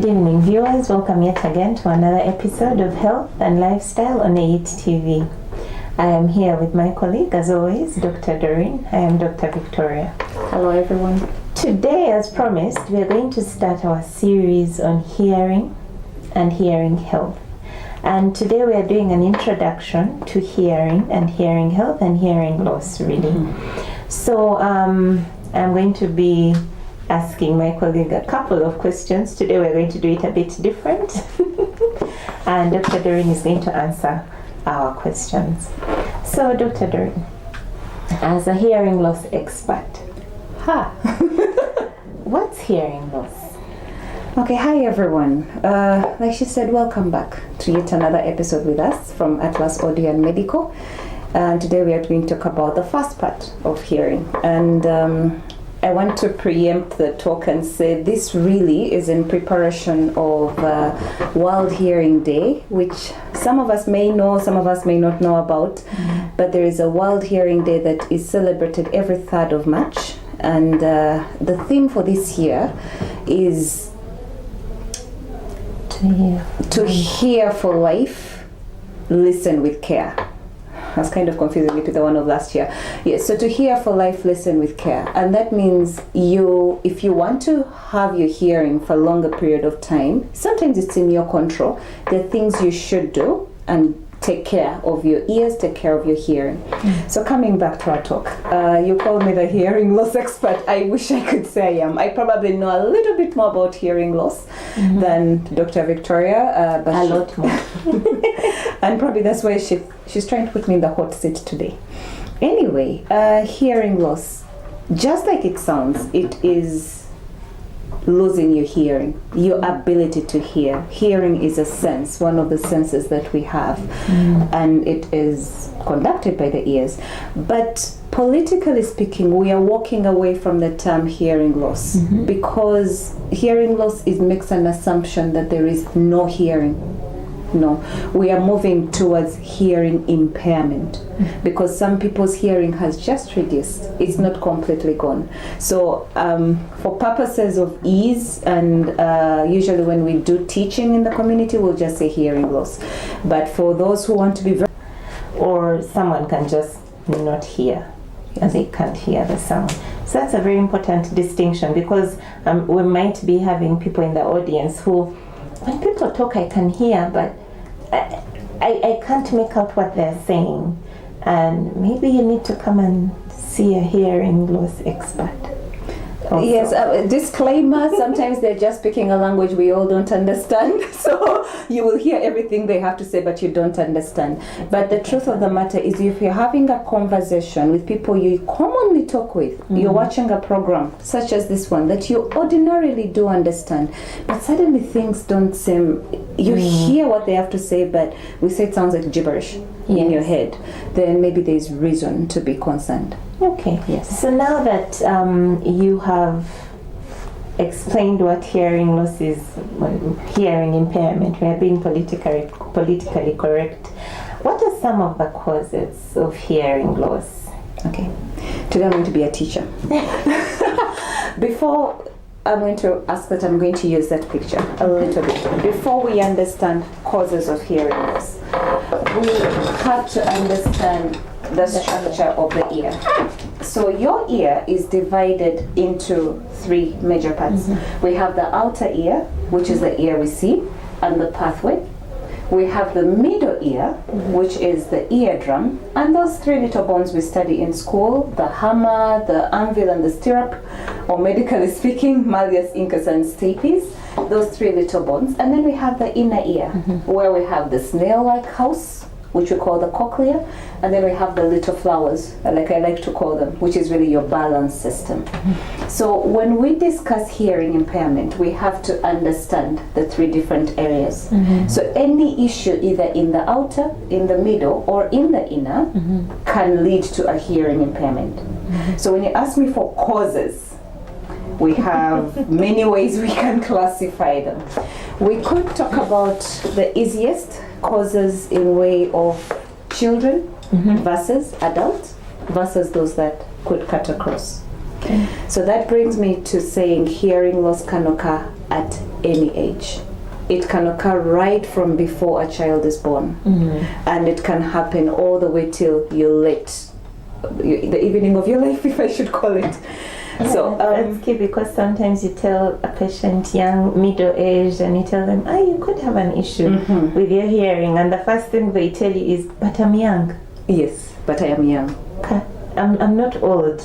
evening, viewers. Welcome yet again to another episode of Health and Lifestyle on AIT TV. I am here with my colleague, as always, Dr. Doreen. I am Dr. Victoria. Hello, everyone. Today, as promised, we are going to start our series on hearing and hearing health. And today we are doing an introduction to hearing and hearing health and hearing loss, really. So I'm going to be asking my colleague a couple of questions. Today we're going to do it a bit different. And Dr. Doreen is going to answer our questions. So Dr. Doreen, as a hearing loss expert, what's hearing loss? Okay, hi everyone. Like she said, welcome back to yet another episode with us from Atlas Audio and Medical. And today we are going to talk about the first part of hearing. And I want to preempt the talk and say this really is in preparation of World Hearing Day, which some of us may know, some of us may not know about. But there is a World Hearing Day that is celebrated every 3rd of March. And the theme for this year is to hear for life, listen with care. I was kind of confusing it with the one of last year. Yes, so to hear for life, listen with care. And that means if you want to have your hearing for a longer period of time, sometimes it's in your control. There are things you should do and take care of your ears, take care of your hearing. So coming back to our talk, you called me the hearing loss expert. I wish I could say I am. I probably know a little bit more about hearing loss than Dr. Victoria. But a lot more. And probably that's why she's trying to put me in the hot seat today. Anyway, hearing loss, just like it sounds, it is losing your hearing, your ability to hear. Hearing is a sense, one of the senses that we have, and it is conducted by the ears. But politically speaking, we are walking away from the term hearing loss because hearing loss makes an assumption that there is no hearing. No, we are moving towards hearing impairment because some people's hearing has just reduced. It's not completely gone. So for purposes of ease and usually when we do teaching in the community, we'll just say hearing loss. But for those who want to be or someone can just not hear and they can't hear the sound. So that's a very important distinction because we might be having people in the audience who, when people talk, I can hear, but I can't make out what they're saying. And maybe you need to come and see a hearing loss expert. Also. Yes, disclaimer, sometimes they're just speaking a language we all don't understand. So you will hear everything they have to say, but you don't understand. But the truth of the matter is if you're having a conversation with people you commonly talk with, you're watching a program such as this one that you ordinarily do understand, but suddenly things don't seem, you hear what they have to say, but we say it sounds like gibberish in your head, then maybe there's reason to be concerned. Okay. Yes. So now that you have explained what hearing loss is, hearing impairment, we are being politically correct. What are some of the causes of hearing loss? Okay. Today I'm going to be a teacher. Before I'm going to ask that, I'm going to use that picture a little bit. Before we understand causes of hearing loss, we have to understand the structure of the ear. So your ear is divided into 3 major parts. We have the outer ear, which is the ear we see, and the pathway. We have the middle ear, which is the eardrum, and those 3 little bones we study in school, the hammer, the anvil, and the stirrup, or medically speaking, malleus, incus, and stapes, those 3 little bones. And then we have the inner ear, where we have the snail-like house, which we call the cochlea, and then we have the little flowers, like I like to call them, which is really your balance system. So when we discuss hearing impairment, we have to understand the 3 different areas. So any issue either in the outer, in the middle, or in the inner can lead to a hearing impairment. So when you ask me for causes, we have many ways we can classify them. We could talk about the easiest causes in way of children versus adults versus those that could cut across. So that brings me to saying hearing loss can occur at any age. It can occur right from before a child is born, and it can happen all the way till the evening of your life, if I should call it. So that's key, because sometimes you tell a patient young, middle aged, and you tell them, you could have an issue with your hearing, and the first thing they tell you is, but I'm young. Yes, but I am young. I'm not old,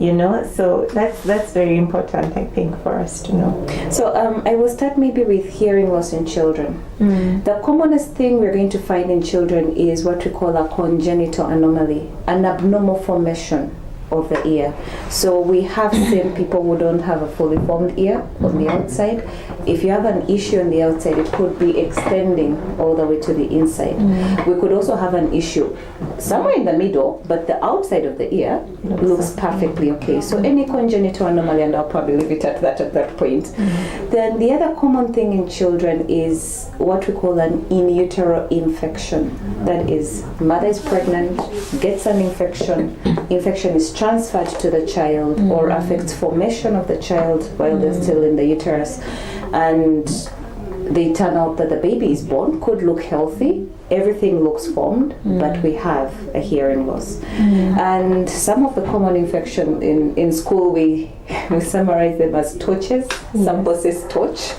so that's very important, I think, for us to know. So I will start maybe with hearing loss in children. The commonest thing we're going to find in children is what we call a congenital anomaly, an abnormal formation of the ear. So we have seen people who don't have a fully formed ear on the outside. If you have an issue on the outside, it could be extending all the way to the inside. We could also have an issue somewhere in the middle, but the outside of the ear looks perfectly okay. So any congenital anomaly, and I'll probably leave it at that point. Then the other common thing in children is what we call an in utero infection. That is, mother is pregnant, gets an infection is transferred to the child or affects formation of the child while they're still in the uterus, and they turn out that the baby is born, could look healthy, everything looks formed, but we have a hearing loss. And some of the common infection in school, we summarize them as torches. Some bosses torch.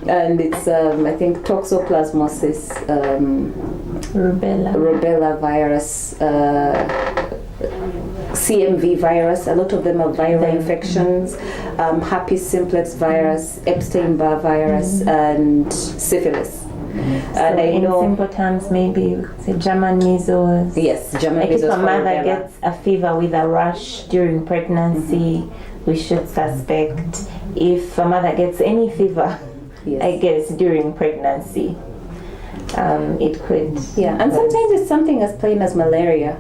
And it's I think toxoplasmosis, rubella virus, CMV virus. A lot of them are viral infections. Herpes simplex virus, Epstein-Barr virus, and syphilis. And in simple terms, maybe say German measles. Yes, German measles. If a mother gets a fever with a rash during pregnancy, we should suspect. If a mother gets any fever, I guess during pregnancy, it could. Yeah, and sometimes it's something as plain as malaria,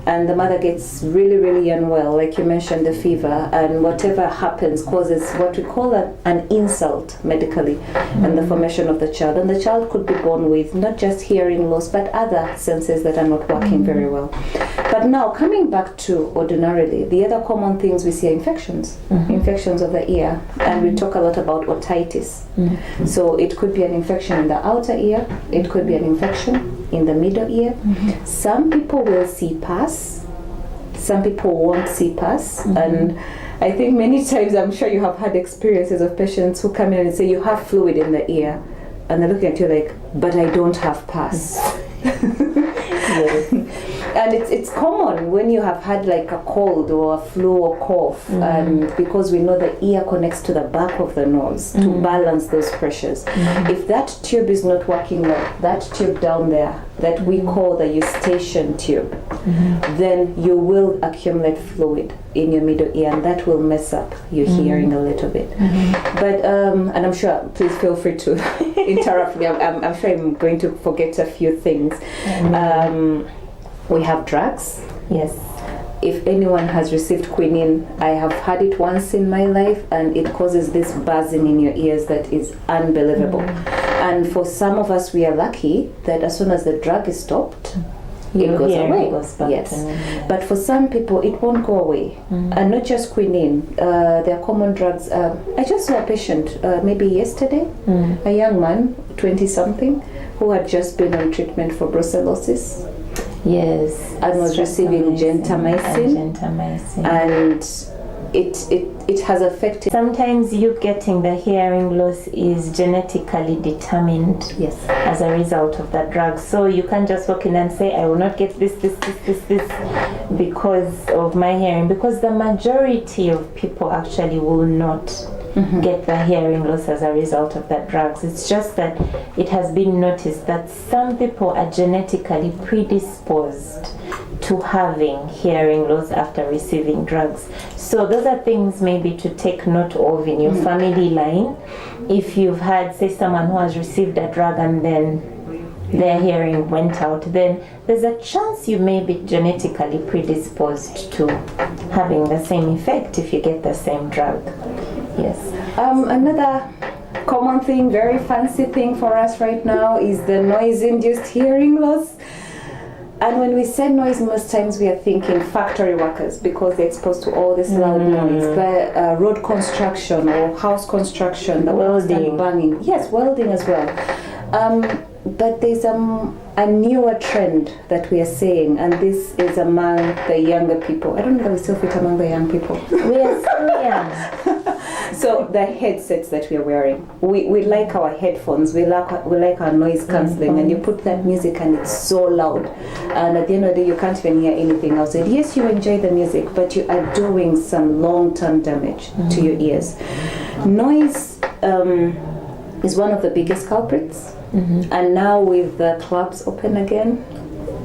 and the mother gets really, really unwell, like you mentioned, the fever, and whatever happens causes what we call an insult medically, and the formation of the child. And the child could be born with not just hearing loss, but other senses that are not working very well. But now, coming back to ordinarily, the other common things we see are infections, infections of the ear, and we talk a lot about otitis. So it could be an infection in the outer ear, it could be an infection in the middle ear. Some people will see pus, some people won't see pus, and I think many times, I'm sure you have had experiences of patients who come in and say, you have fluid in the ear, and they're looking at you like, but I don't have pus. And it's common when you have had like a cold or a flu or cough, and because we know the ear connects to the back of the nose to balance those pressures. If that tube is not working well, that tube down there that we call the eustachian tube, then you will accumulate fluid in your middle ear, and that will mess up your hearing a little bit. But and I'm sure, please feel free to interrupt me. I'm sure I'm going to forget a few things. We have drugs. Yes. If anyone has received quinine, I have had it once in my life, and it causes this buzzing in your ears that is unbelievable. And for some of us, we are lucky that as soon as the drug is stopped, it goes away. Yes. But for some people, it won't go away. And not just quinine. There are common drugs. I just saw a patient maybe yesterday, a young man, 20-something, who had just been on treatment for brucellosis. Yes. And was receiving gentamicin. And it has affected. Sometimes you getting the hearing loss is genetically determined. Yes. As a result of that drug. So you can't just walk in and say, I will not get this because of my hearing. Because the majority of people actually will not get the hearing loss as a result of that drugs. It's just that it has been noticed that some people are genetically predisposed to having hearing loss after receiving drugs. So those are things maybe to take note of in your family line. If you've had, say, someone who has received a drug and then their hearing went out, then there's a chance you may be genetically predisposed to having the same effect if you get the same drug. Yes. Another common thing, very fancy thing for us right now is the noise-induced hearing loss. And when we say noise, most times we are thinking factory workers because they're exposed to all this loud noise. The road construction or house construction, the constant banging. Yes, welding as well. But there's a newer trend that we are seeing, and this is among the younger people. I don't know if we still fit among the young people. We are still young. So the headsets that we are wearing, we like our headphones, we like our noise cancelling, and you put that music and it's so loud, and at the end of the day you can't even hear anything outside. Yes, you enjoy the music, but you are doing some long-term damage to your ears. Noise is one of the biggest culprits, and now with the clubs open again,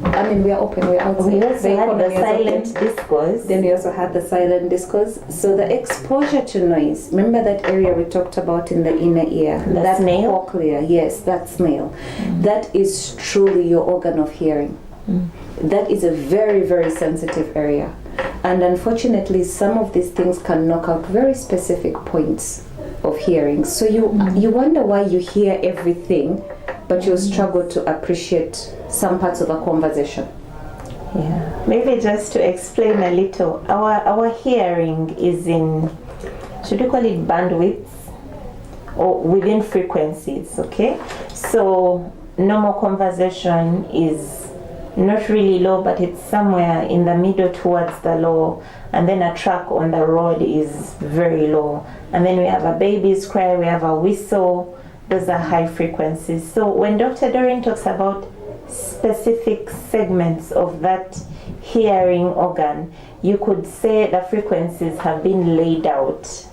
I mean, we are open, we're outside. We also had the silent discos. Then we also had the silent discos. So the exposure to noise, remember that area we talked about in the inner ear? That snail? Cochlea, yes, that snail. That is truly your organ of hearing. That is a very, very sensitive area. And unfortunately, some of these things can knock out very specific points of hearing. So you wonder why you hear everything, but you'll struggle to appreciate some parts of a conversation. Yeah, maybe just to explain a little, our hearing is in, should we call it bandwidths, or within frequencies, okay? So normal conversation is not really low, but it's somewhere in the middle towards the low, and then a truck on the road is very low, and then we have a baby's cry, we have a whistle. Those are high frequencies. So when Dr. Doreen talks about specific segments of that hearing organ, you could say the frequencies have been laid out,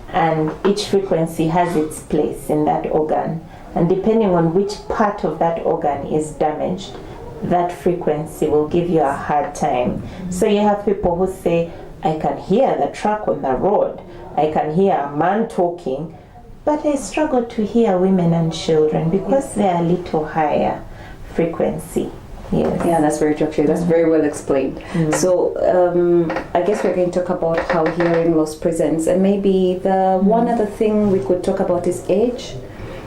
and each frequency has its place in that organ, and depending on which part of that organ is damaged, that frequency will give you a hard time. So you have people who say, I can hear the truck on the road, I can hear a man talking, but I struggle to hear women and children because they are a little higher frequency. Yes. Yeah, that's very true. Actually, that's very well explained. So I guess we're going to talk about how hearing loss presents, and maybe the one other thing we could talk about is age.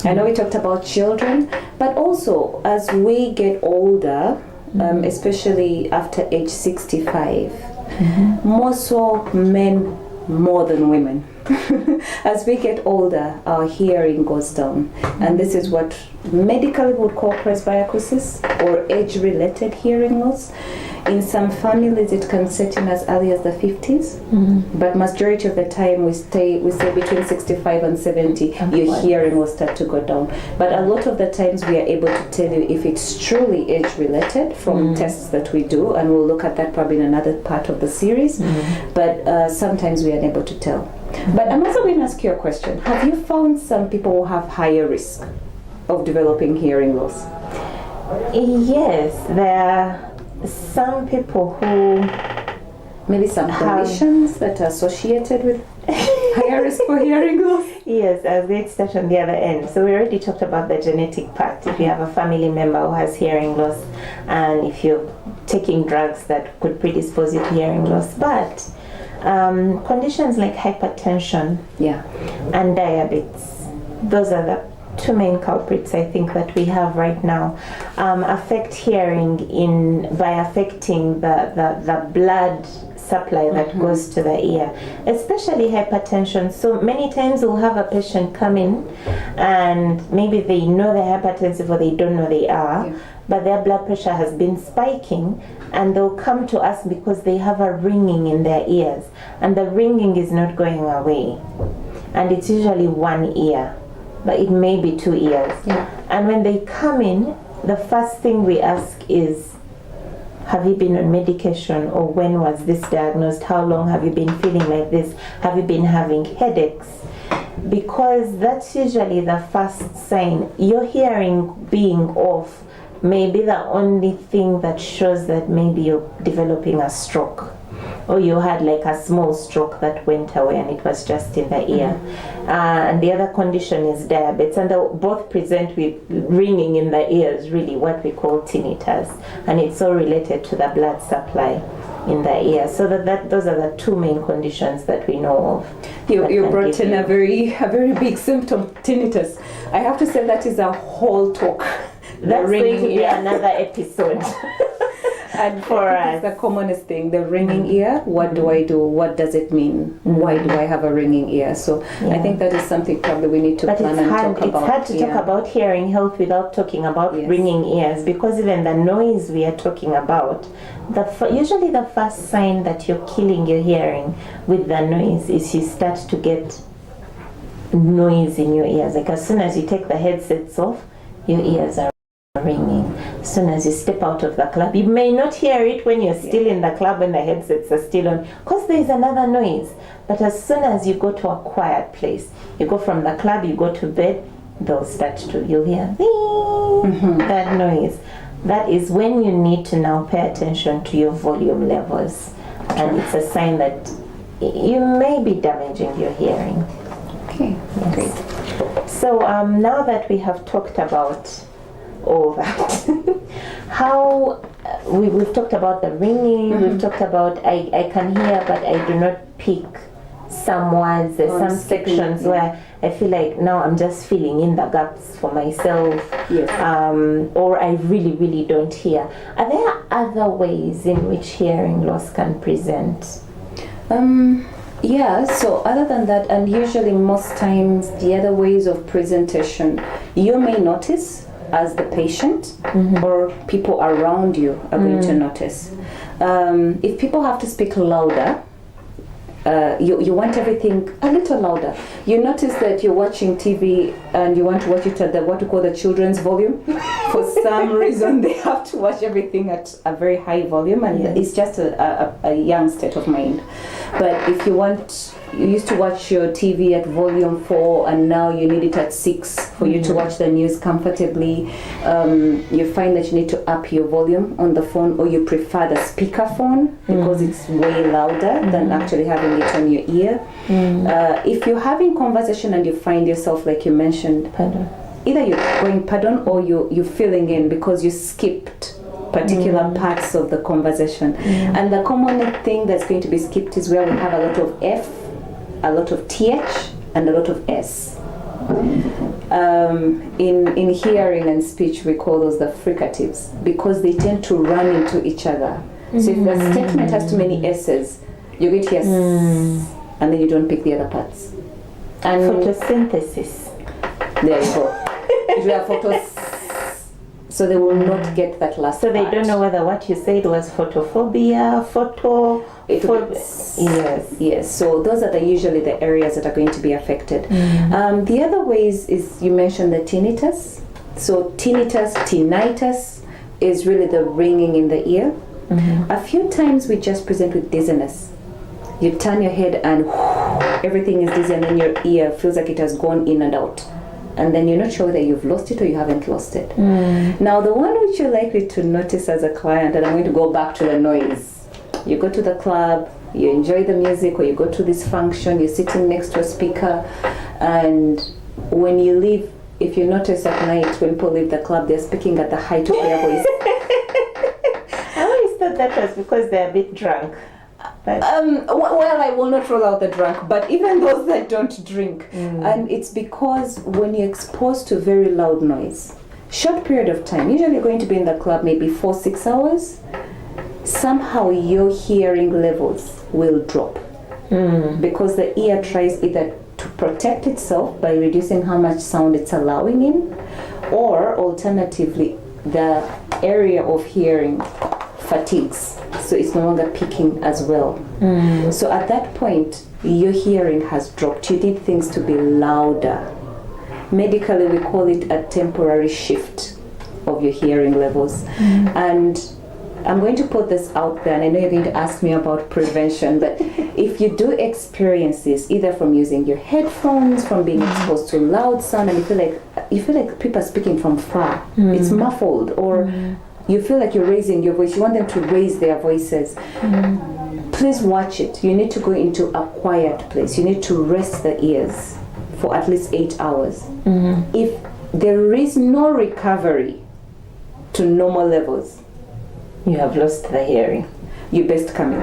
I know we talked about children, but also as we get older, especially after age 65, more so men more than women. As we get older, our hearing goes down, and this is what medically would call presbyacusis or age-related hearing loss. In some families, it can set in as early as the 50s, but majority of the time we say between 65 and 70, your hearing will start to go down. But a lot of the times we are able to tell you if it's truly age-related from tests that we do, and we'll look at that probably in another part of the series, but sometimes we are unable to tell. But I'm also going to ask you a question. Have you found some people who have higher risk of developing hearing loss? Yes, there are some people who maybe some conditions that are associated with higher risk for hearing loss. Yes, as we start on the other end. So we already talked about the genetic part. If you have a family member who has hearing loss, and if you're taking drugs that could predispose you to hearing loss, but conditions like hypertension and diabetes, those are the two main culprits I think that we have right now, affect hearing by affecting the blood supply that goes to the ear, especially hypertension. So many times we'll have a patient come in and maybe they know they're hypertensive or they don't know they are, but their blood pressure has been spiking, and they'll come to us because they have a ringing in their ears, and the ringing is not going away, and it's usually one ear, but it may be two ears. And when they come in, the first thing we ask is, have you been on medication, or when was this diagnosed? How long have you been feeling like this? Have you been having headaches? Because that's usually the first sign. Your hearing being off may be the only thing that shows that maybe you're developing a stroke, or you had like a small stroke that went away and it was just in the ear. And the other condition is diabetes, and they'll both present with ringing in the ears, really what we call tinnitus, and it's all related to the blood supply in the ear. So those are the two main conditions that we know of. You brought in a very big symptom, tinnitus. I have to say that is a whole talk. That's going to be another episode. And for I think us. it's the commonest thing, the ringing ear. What do I do? What does it mean? Why do I have a ringing ear? So I think that is something probably we need to But plan it's and hard, talk about. it's hard to talk about hearing health without talking about ringing ears, because even the noise we are talking about, usually the first sign that you're killing your hearing with the noise is you start to get noise in your ears. Like as soon as you take the headsets off, your ears are ringing. As soon as you step out of the club, you may not hear it when you're still in the club when the headsets are still on, because there's another noise. But as soon as you go to a quiet place, you go from the club, you go to bed, you'll hear that noise. That is when you need to now pay attention to your volume levels. And it's a sign that you may be damaging your hearing. Okay, great. So now that we have talked about all that, how we've talked about the ringing, we've talked about I can hear but I do not pick some words. There's some sections where I feel like now I'm just filling in the gaps for myself, or I really don't hear. Are there other ways in which hearing loss can present? Yeah, so other than that, and usually most times the other ways of presentation you may notice as the patient, or people around you are going to notice. If people have to speak louder, you want everything a little louder. You notice that you're watching TV and you want to watch it at what we call the children's volume. For some reason, they have to watch everything at a very high volume, and it's just a young state of mind. But if you used to watch your TV at volume 4 and now you need it at 6 for you to watch the news comfortably, you find that you need to up your volume on the phone, or you prefer the speaker phone because it's way louder than actually having it on your ear. If you're having conversation and you find yourself, like you mentioned, either you're going pardon or you're filling in because you skipped particular parts of the conversation. And the common thing that's going to be skipped is where we have a lot of F, a lot of TH, and a lot of S. In hearing and speech, we call those the fricatives because they tend to run into each other. So if the statement has too many S's, you're going to hear and then you don't pick the other parts. And photosynthesis. There you go. If you have so they will not get that last So they part. don't know whether what you said was photophobia, Yes. So those are usually the areas that are going to be affected. The other ways is, you mentioned the tinnitus. So tinnitus is really the ringing in the ear. A few times we just present with dizziness. You turn your head and everything is dizzy, and then your ear feels like it has gone in and out. And then you're not sure whether you've lost it or you haven't lost it. Now, the one which you're likely to notice as a client, and I'm going to go back to the noise. You go to the club, you enjoy the music, or you go to this function, you're sitting next to a speaker, and when you leave, if you notice at night when people leave the club, they're speaking at the height of their voice. I always thought that was because they're a bit drunk. Well, I will not rule out the drunk, but even those that don't drink. And it's because when you're exposed to very loud noise, short period of time, usually you're going to be in the club maybe 4-6 hours, somehow your hearing levels will drop. Because the ear tries either to protect itself by reducing how much sound it's allowing in, or alternatively, the area of hearing fatigues, so it's no longer picking as well. So at that point, your hearing has dropped. You need things to be louder. Medically, we call it a temporary shift of your hearing levels. And I'm going to put this out there, and I know you're going to ask me about prevention, but if you do experience this, either from using your headphones, from being exposed to loud sound, and you feel like people are speaking from far, it's muffled, or you feel like you're raising your voice, you want them to raise their voices, please watch it. You need to go into a quiet place. You need to rest the ears for at least 8 hours. If there is no recovery to normal levels, you have lost the hearing. you best come in.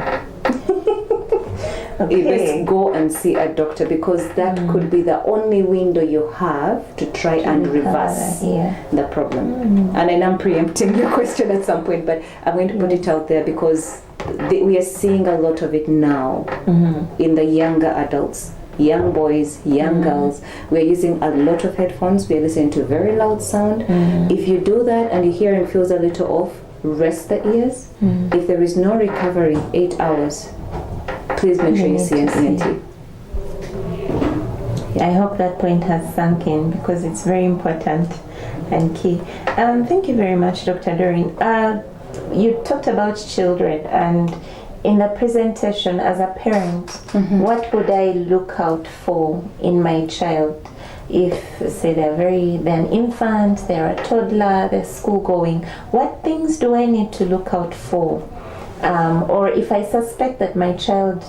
you best go and see a doctor, because that could be the only window you have to try and reverse the problem. And I know I'm preempting your question at some point, but I'm going to put it out there because we are seeing a lot of it now in the younger adults, young boys, young girls. We're using a lot of headphones. We're listening to very loud sound. If you do that and your hearing feels a little off, rest the ears. If there is no recovery, 8 hours, please make sure you see an ENT. I hope that point has sunk in because it's very important and key. Thank you very much, Dr. Doreen. You talked about children, and in the presentation as a parent, what would I look out for in my child? If, say, they're an infant, they're a toddler, they're school going, what things do I need to look out for? Or if I suspect that my child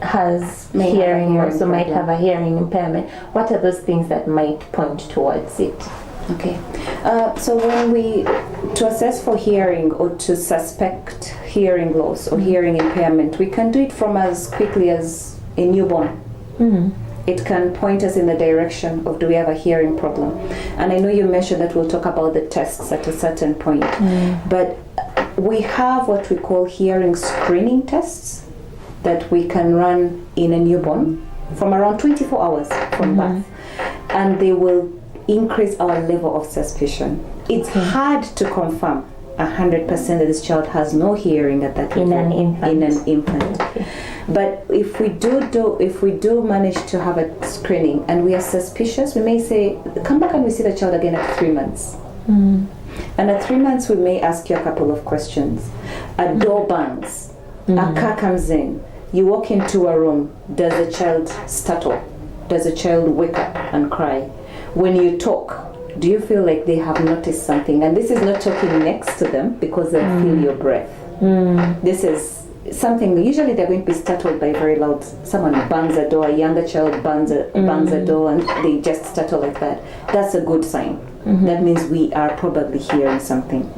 has hearing, also might have a hearing impairment, what are those things that might point towards it? Okay, so when to assess for hearing or to suspect hearing loss or hearing impairment, we can do it from as quickly as a newborn. It can point us in the direction of, do we have a hearing problem? And I know you mentioned that we'll talk about the tests at a certain point, but we have what we call hearing screening tests that we can run in a newborn from around 24 hours from birth, and they will increase our level of suspicion. It's hard to confirm 100% that this child has no hearing at that level in an infant. But if we do manage to have a screening and we are suspicious, we may say, come back and we see the child again at 3 months. And at 3 months, we may ask you a couple of questions. A door bangs, a car comes in, you walk into a room, does the child startle? Does the child wake up and cry? When you talk, do you feel like they have noticed something? And this is not talking next to them because they feel your breath. This is something, usually they're going to be startled by very loud, someone bangs a door, a younger child bangs a door, and they just startle like that. That's a good sign. That means we are probably hearing something.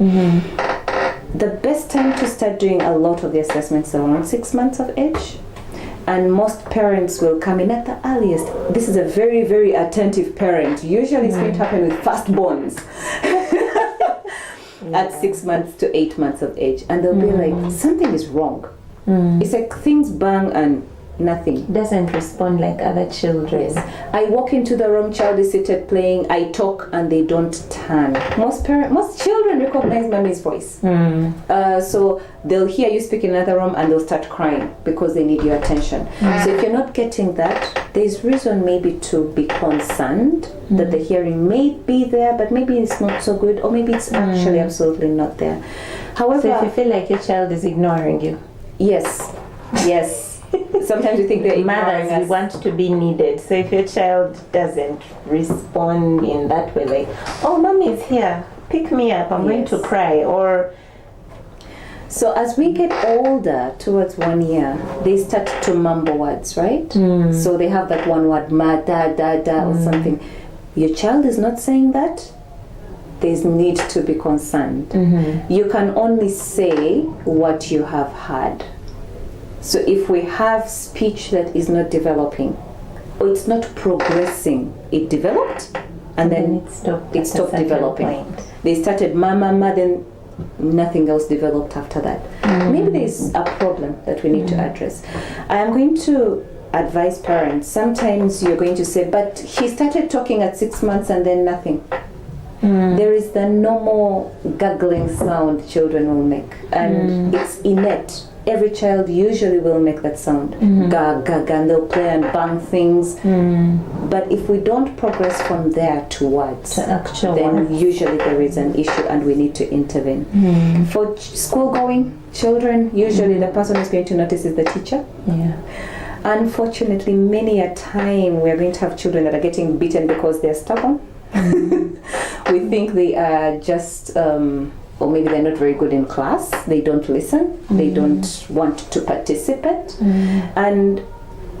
The best time to start doing a lot of the assessments is around 6 months of age. And most parents will come in at the earliest. This is a very, very attentive parent. Usually it's going to happen with firstborns at 6 months to 8 months of age. And they'll be like, something is wrong. It's like things bang and nothing. Doesn't respond like other children. Yes. I walk into the room, child is seated playing, I talk and they don't turn. Most children recognize mommy's voice. So they'll hear you speak in another room and they'll start crying because they need your attention. So if you're not getting that, there's reason maybe to be concerned that the hearing may be there, but maybe it's not so good, or maybe it's actually absolutely not there. However, so if you feel like your child is ignoring you. Yes. Sometimes you think they're mothers, we want to be needed. So if your child doesn't respond in that way, like, oh, mommy is here, pick me up, I'm going to cry, or... So as we get older, towards 1 year, they start to mumble words, right? So they have that one word, ma, da, or something. Your child is not saying that. There's need to be concerned. You can only say what you have heard. So if we have speech that is not developing, or it's not progressing, it developed and then it stopped developing. They started ma, then nothing else developed after that. Maybe there's a problem that we need to address. I am going to advise parents. Sometimes you're going to say, but he started talking at 6 months and then nothing. There is the normal gargling sound children will make, and it's innate. Every child usually will make that sound, ga, and they'll play and bang things. But if we don't progress from there to words, then usually there is an issue and we need to intervene. For school-going children, usually the person who's going to notice is the teacher. Unfortunately, many a time we're going to have children that are getting beaten because they're stubborn. We think they are just... or maybe they're not very good in class, they don't listen, they don't want to participate. And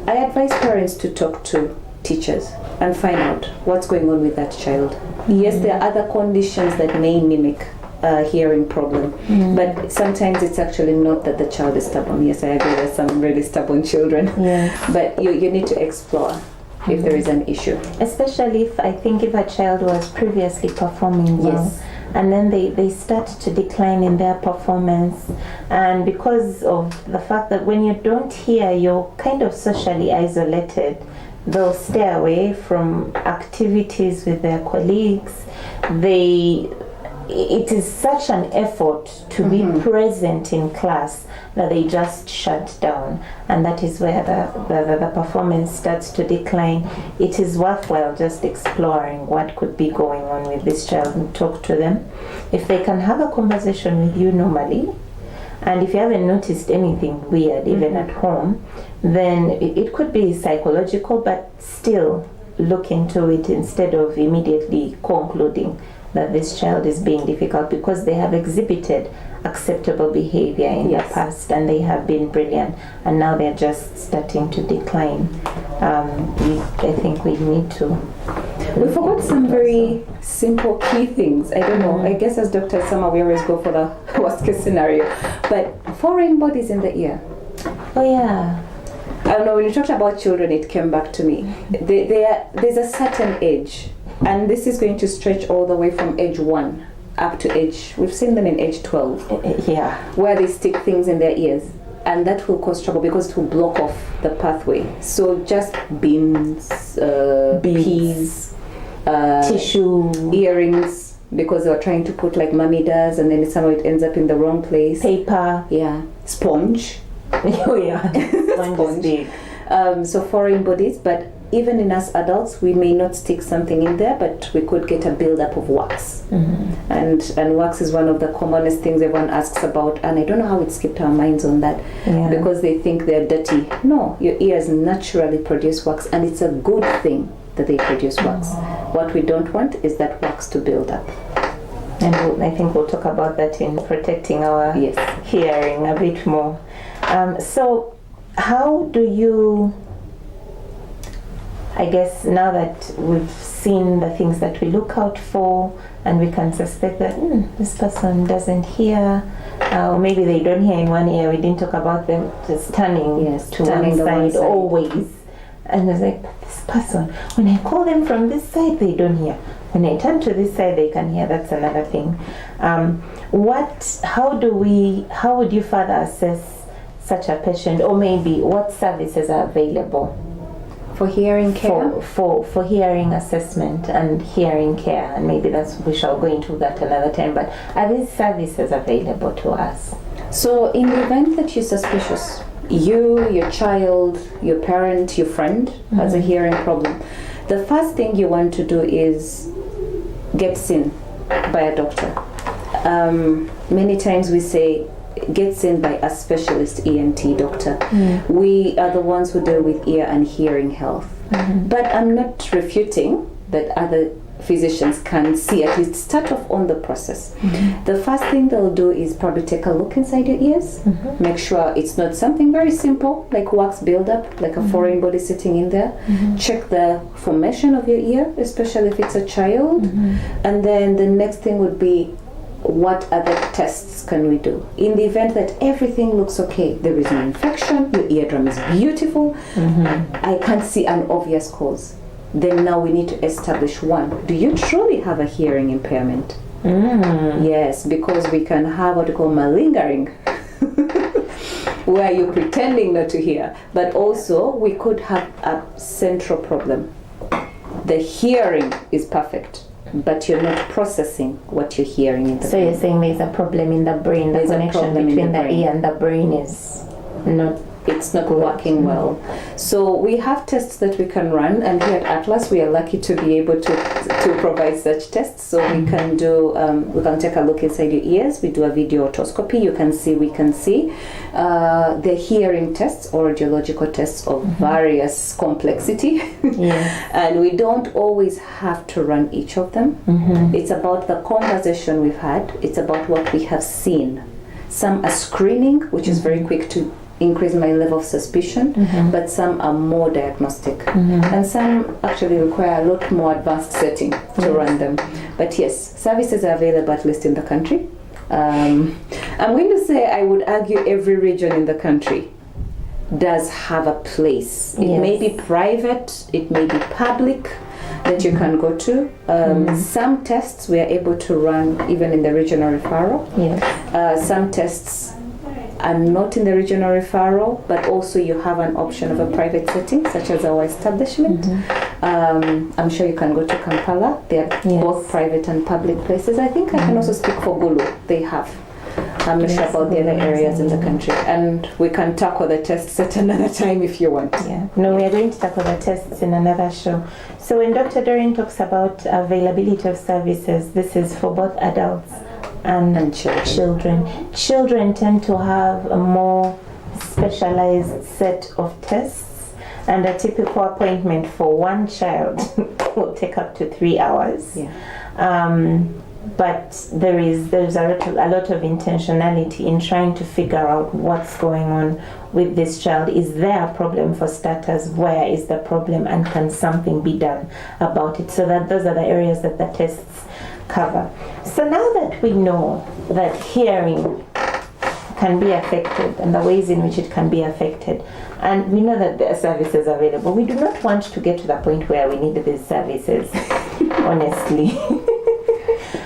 I advise parents to talk to teachers and find out what's going on with that child. Yes, there are other conditions that may mimic a hearing problem. But sometimes it's actually not that the child is stubborn. Yes, I agree, there's some really stubborn children. Yes. But you need to explore if there is an issue. Especially if a child was previously performing well. Yes. And then they start to decline in their performance, and because of the fact that when you don't hear, you're kind of socially isolated. They'll stay away from activities with their colleagues. It is such an effort to be present in class that they just shut down, and that is where the performance starts to decline. It is worthwhile just exploring what could be going on with this child and talk to them. If they can have a conversation with you normally, and if you haven't noticed anything weird even at home, then it could be psychological, but still look into it instead of immediately concluding that this child is being difficult, because they have exhibited acceptable behavior in the past and they have been brilliant, and now they're just starting to decline. I think we need to. We forgot some very simple key things. I don't know. I guess as Dr. Sama, we always go for the worst case scenario. But foreign bodies in the ear. Oh yeah. I don't know. When you talked about children, it came back to me. There's a certain age, and this is going to stretch all the way from age 1 up to age. We've seen them in age 12. Yeah. Where they stick things in their ears. And that will cause trouble because it will block off the pathway. So just beans, peas, tissue, earrings, because they're trying to put like mommy does, and then somehow it ends up in the wrong place. Paper. Yeah. Sponge. Oh yeah. Sponge. So foreign bodies, but even in us adults, we may not stick something in there, but we could get a buildup of wax. And wax is one of the commonest things everyone asks about, and I don't know how it skipped our minds on that, because they think they're dirty. No, your ears naturally produce wax, and it's a good thing that they produce wax. What we don't want is that wax to build up. And I think we'll talk about that in protecting our hearing a bit more. So how do you, I guess now that we've seen the things that we look out for, and we can suspect that this person doesn't hear, or maybe they don't hear in one ear. We didn't talk about them just turning to one side always. And it's like, this person, when I call them from this side, they don't hear. When I turn to this side, they can hear. That's another thing. How would you further assess such a patient, or maybe what services are available for hearing care? For hearing assessment and hearing care, and maybe we shall go into that another time, but are these services available to us? So in the event that you're suspicious, you, your child, your parent, your friend has a hearing problem, the first thing you want to do is get seen by a doctor. Many times we say get seen by a specialist ENT doctor. We are the ones who deal with ear and hearing health. But I'm not refuting that other physicians can see, at least start off on the process. The first thing they'll do is probably take a look inside your ears, make sure it's not something very simple like wax buildup, like a foreign body sitting in there. Check the formation of your ear, especially if it's a child. And then the next thing would be, what other tests can we do? In the event that everything looks okay, there is no infection, your eardrum is beautiful, I can't see an obvious cause, then now we need to establish one. Do you truly have a hearing impairment? Yes, because we can have what we call malingering, where you're pretending not to hear, but also we could have a central problem. The hearing is perfect, but you're not processing what you're hearing in the brain. So you're saying there's a problem in the brain, the connection between the ear and the brain is not it's not working well. So we have tests that we can run, and here at Atlas we are lucky to be able to provide such tests. So we can do, we can take a look inside your ears, we do a video otoscopy, you can see, we can see the hearing tests or radiological tests of various complexity. And we don't always have to run each of them. It's about the conversation we've had, it's about what we have seen. Some are screening, which is very quick to increase my level of suspicion, but some are more diagnostic. And some actually require a lot more advanced setting to run them. But yes, services are available at least in the country. I'm going to say I would argue every region in the country does have a place. It may be private, it may be public that you can go to. Some tests we are able to run even in the regional referral. Some tests are not in the regional referral, but also you have an option of a private setting, such as our establishment. I'm sure you can go to Kampala. They are both private and public places. I think I can also speak for Gulu. They have. I'm not sure about the other areas in the country. And we can tackle the tests at another time if you want. No, we are going to tackle the tests in another show. So when Dr. Doreen talks about availability of services, this is for both adults and children. Children tend to have a more specialized set of tests, and a typical appointment for one child will take up to 3 hours. But there's a lot of intentionality in trying to figure out what's going on with this child. Is there a problem, for starters? Where is the problem, and can something be done about it? So that those are the areas that the tests cover. So now that we know that hearing can be affected and the ways in which it can be affected, and we know that there are services available, we do not want to get to the point where we need these services, honestly.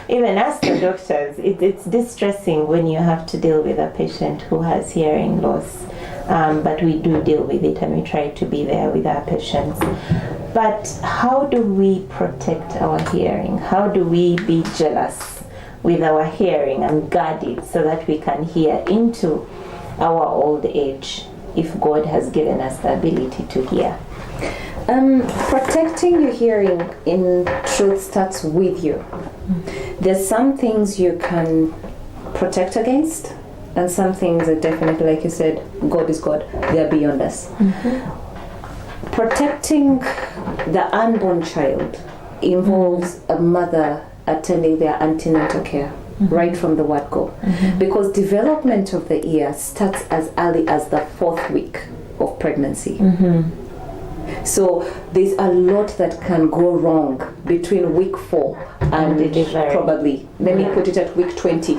Even as the doctors, it's distressing when you have to deal with a patient who has hearing loss. But we do deal with it, and we try to be there with our patients. But how do we protect our hearing? How do we be jealous with our hearing and guard it so that we can hear into our old age if God has given us the ability to hear? Protecting your hearing in truth starts with you. There's some things you can protect against, and some things are definitely, like you said, God is God, they're beyond us. Protecting the unborn child involves a mother attending their antenatal care right from the word go, because development of the ear starts as early as the 4th week of pregnancy. So there's a lot that can go wrong between week 4 and probably, let me put it at week 20.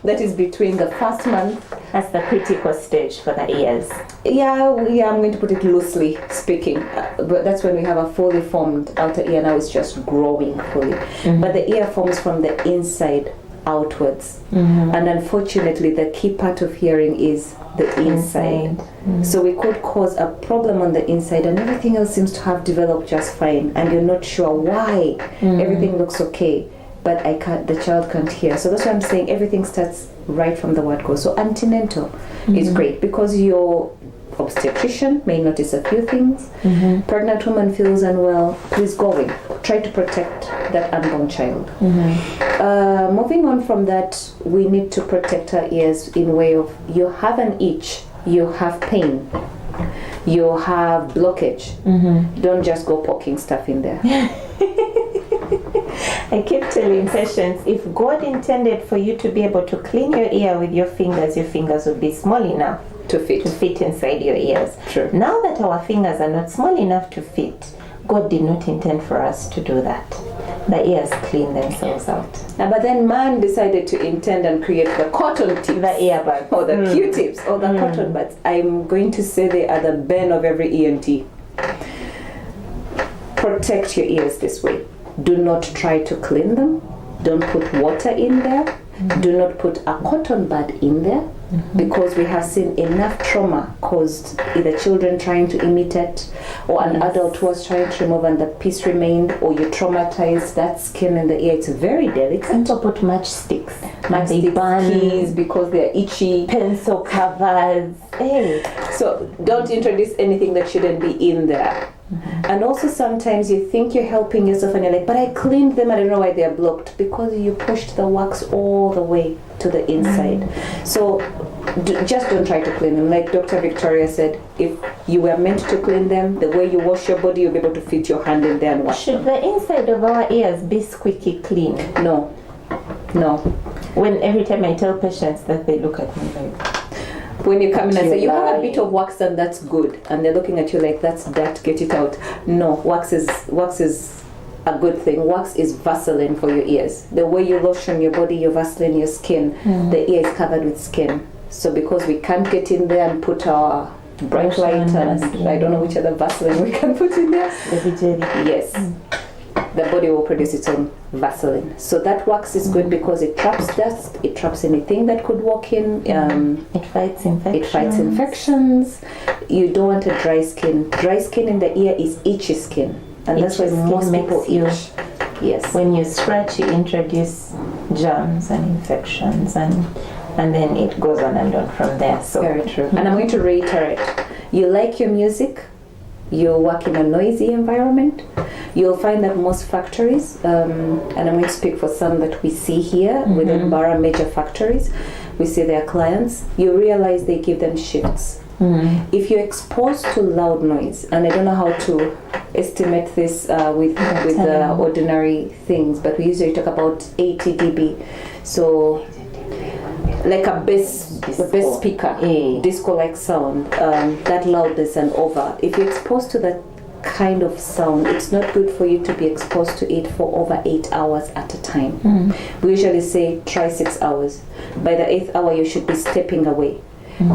That is between the first month. That's the critical stage for the ears. Yeah, I'm going to put it loosely speaking. But that's when we have a fully formed outer ear. Now it's just growing fully. But the ear forms from the inside outwards. And unfortunately, the key part of hearing is the inside. So we could cause a problem on the inside, and everything else seems to have developed just fine, and you're not sure why. Everything looks okay, but the child can't hear. So that's why I'm saying everything starts right from the word go. So antenatal is great, because your obstetrician may notice a few things. Pregnant woman feels unwell, please go in. Try to protect that unborn child. Moving on from that, we need to protect our ears in way of, you have an itch, you have pain, you have blockage. Don't just go poking stuff in there. I keep telling patients, if God intended for you to be able to clean your ear with your fingers would be small enough to fit inside your ears. True. Now that our fingers are not small enough to fit, God did not intend for us to do that. The ears clean themselves out. But then man decided to intend and create the cotton tips, the earbuds, or the Q-tips, or the cotton buds. I'm going to say they are the bane of every ENT. Protect your ears this way. Do not try to clean them. Don't put water in there. Do not put a cotton bud in there, because we have seen enough trauma caused, either children trying to imitate, or an adult who was trying to remove and the piece remained, or you traumatized that skin in the ear. It's very delicate. People put matchsticks. Keys because they're itchy. Pencil covers. Hey. So don't introduce anything that shouldn't be in there. And also sometimes you think you're helping yourself and you're like, but I cleaned them, I don't know why they're blocked, because you pushed the wax all the way to the inside. So just don't try to clean them. Like Dr. Victoria said, if you were meant to clean them, the way you wash your body, you'll be able to fit your hand in there and wash them. Should the inside of our ears be squeaky clean? No. When every time I tell patients that, they look at me like, when you come in and say, you have a bit of wax and that's good, and they're looking at you like, that's dirt, get it out. No, wax is a good thing. Wax is Vaseline for your ears. The way you lotion your body, you Vaseline your skin, the ear is covered with skin. So because we can't get in there and put our bright light and I don't know which other Vaseline we can put in there. Yes. The body will produce its own Vaseline. So that wax is good because it traps dust, it traps anything that could walk in. It fights infections. It fights infections. You don't want a dry skin. Dry skin in the ear is itchy skin. And that's why most people itch. Yes. When you scratch, you introduce germs and infections, and then it goes on and on from there. So very true. And I'm going to reiterate. You like your music, you work in a noisy environment, you'll find that most factories, and I'm going to speak for some that we see here within Bara major factories, we see their clients, you realize they give them shifts. If you're exposed to loud noise, and I don't know how to estimate this with ordinary things, but we usually talk about 80 dB. So like a bass speaker, disco-like sound, that loudness and over. If you're exposed to that kind of sound, it's not good for you to be exposed to it for over 8 hours at a time. We usually say try 6 hours. By the 8th hour, you should be stepping away.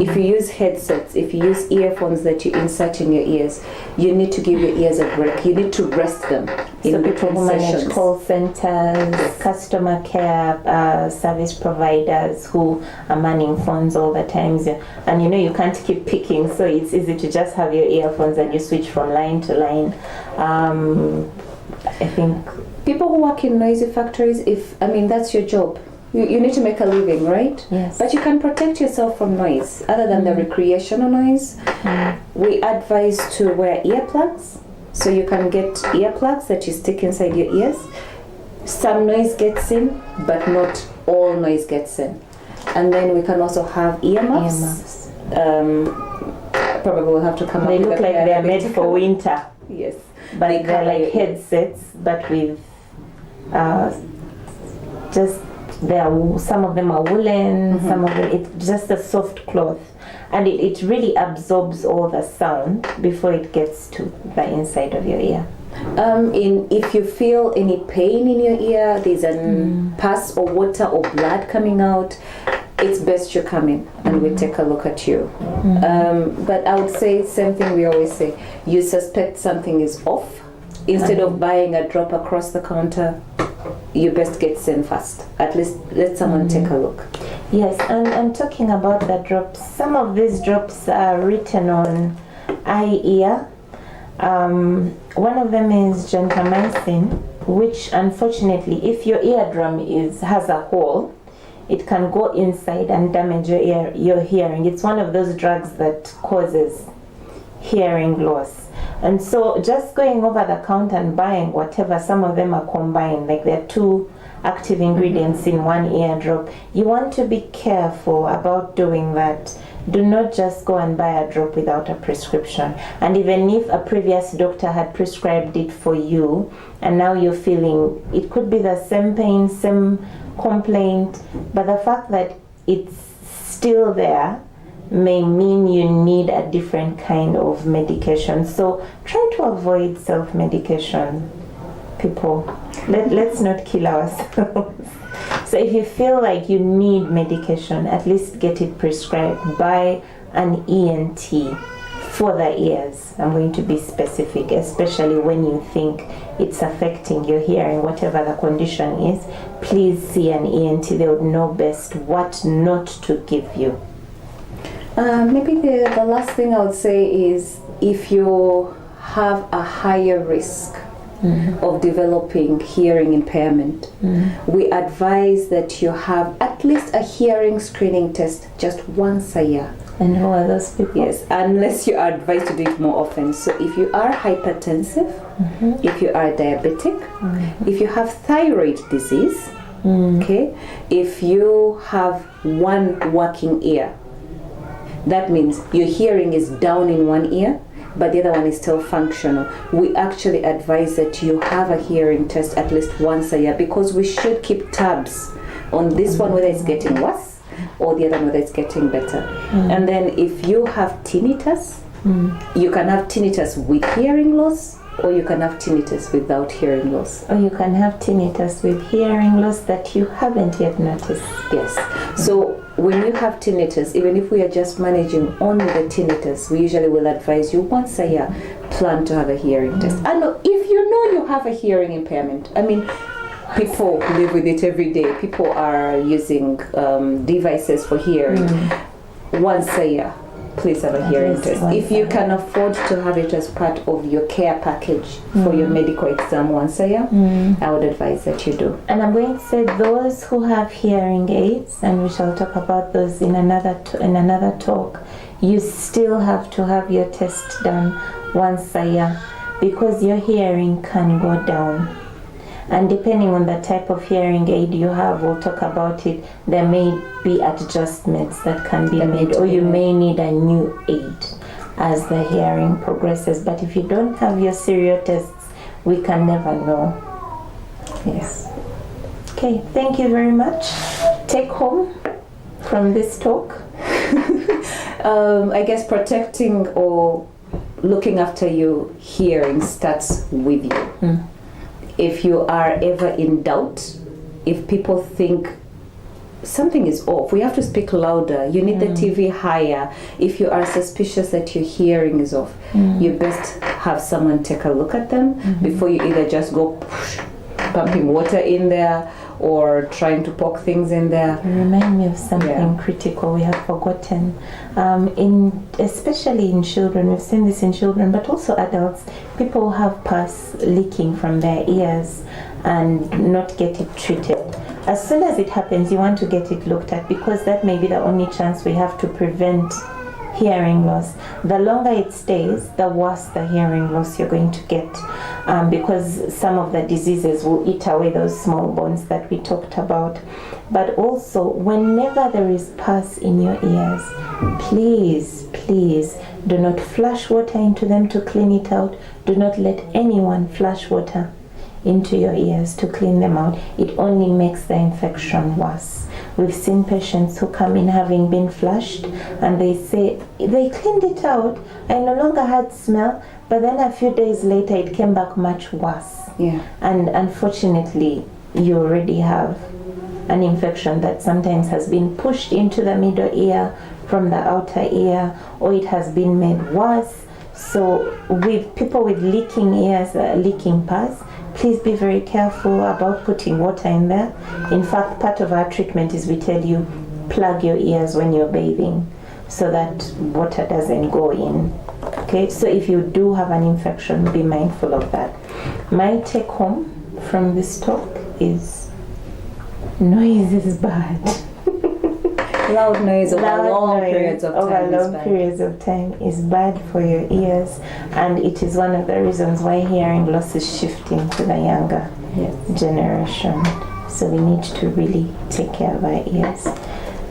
If you use headsets, if you use earphones that you insert in your ears, you need to give your ears a break. You need to rest them. So people who manage call centers, customer care, service providers who are manning phones all the time, and you can't keep picking, so it's easy to just have your earphones and you switch from line to line. I think people who work in noisy factories, that's your job. You need to make a living, right? Yes. But you can protect yourself from noise, other than the recreational noise. We advise to wear earplugs, so you can get earplugs that you stick inside your ears. Some noise gets in, but not all noise gets in. And then we can also have earmuffs. Probably we'll have to come up with. They look like they're made for winter. Yes. But they're like headsets, but with just some of them are woolen, some of them it's just a soft cloth, and it really absorbs all the sound before it gets to the inside of your ear. If you feel any pain in your ear, there's pus or water or blood coming out, it's best you come in and we take a look at you. But I would say same thing we always say, you suspect something is off, instead of buying a drop across the counter, you best get seen first. At least let someone take a look. Yes, and talking about the drops, some of these drops are written on ear. One of them is gentamicin, which unfortunately, if your eardrum has a hole, it can go inside and damage your hearing. It's one of those drugs that causes hearing loss. And so just going over the counter and buying whatever, some of them are combined, like there are 2 active ingredients in one eardrop. You want to be careful about doing that. Do not just go and buy a drop without a prescription. And even if a previous doctor had prescribed it for you, and now you're feeling, it could be the same pain, same complaint, but the fact that it's still there may mean you need a different kind of medication. So try to avoid self-medication, people. Let's not kill ourselves. So if you feel like you need medication, at least get it prescribed by an ENT for the ears. I'm going to be specific, especially when you think it's affecting your hearing, whatever the condition is. Please see an ENT. They would know best what not to give you. Maybe the last thing I would say is, if you have a higher risk of developing hearing impairment, we advise that you have at least a hearing screening test just once a year. And who are those people? Yes, unless you are advised to do it more often. So if you are hypertensive, if you are diabetic, if you have thyroid disease, okay, if you have one working ear, that means your hearing is down in one ear, but the other one is still functional. We actually advise that you have a hearing test at least once a year, because we should keep tabs on this one, whether it's getting worse, or the other, whether it's getting better. And then if you have tinnitus, you can have tinnitus with hearing loss, or you can have tinnitus without hearing loss. Or you can have tinnitus with hearing loss that you haven't yet noticed. Yes. So when you have tinnitus, even if we are just managing only the tinnitus, we usually will advise you once a year, plan to have a hearing test. And if you know you have a hearing impairment, I mean, people live with it every day. People are using devices for hearing. Once a year, please have a hearing test. If you can afford to have it as part of your care package for your medical exam once a year, I would advise that you do. And I'm going to say those who have hearing aids, and we shall talk about those in another talk, you still have to have your test done once a year, because your hearing can go down. And depending on the type of hearing aid you have, we'll talk about it, there may be adjustments that can be made, or you may need a new aid as the hearing progresses. But if you don't have your serial tests, we can never know. Yes. Okay, thank you very much. Take home from this talk. I guess protecting or looking after your hearing starts with you. If you are ever in doubt, if people think something is off, we have to speak louder, you need the TV higher. If you are suspicious that your hearing is off, you best have someone take a look at them before you either just go pumping water in there or trying to poke things in there. Remind me of something critical we have forgotten. Especially in children, we've seen this in children, but also adults. People have pus leaking from their ears and not get it treated. As soon as it happens, you want to get it looked at, because that may be the only chance we have to prevent hearing loss. The longer it stays, the worse the hearing loss you're going to get, because some of the diseases will eat away those small bones that we talked about. But also, whenever there is pus in your ears, please do not flush water into them to clean it out. Do not let anyone flush water into your ears to clean them out. It only makes the infection worse. We've seen patients who come in having been flushed, and they say they cleaned it out, I no longer had smell, but then a few days later it came back much worse. And unfortunately, you already have an infection that sometimes has been pushed into the middle ear from the outer ear, or it has been made worse. So with people with leaking ears, leaking pus, please be very careful about putting water in there. In fact, part of our treatment is we tell you plug your ears when you're bathing so that water doesn't go in. Okay, so if you do have an infection, be mindful of that. My take home from this talk is noise is bad. Loud noise over long periods of time is bad for your ears, and it is one of the reasons why hearing loss is shifting to the younger generation. So we need to really take care of our ears.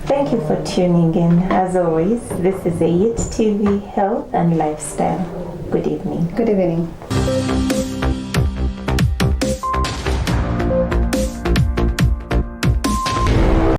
Thank you for tuning in. As always, this is AYIT TV Health and Lifestyle. Good evening. Good evening.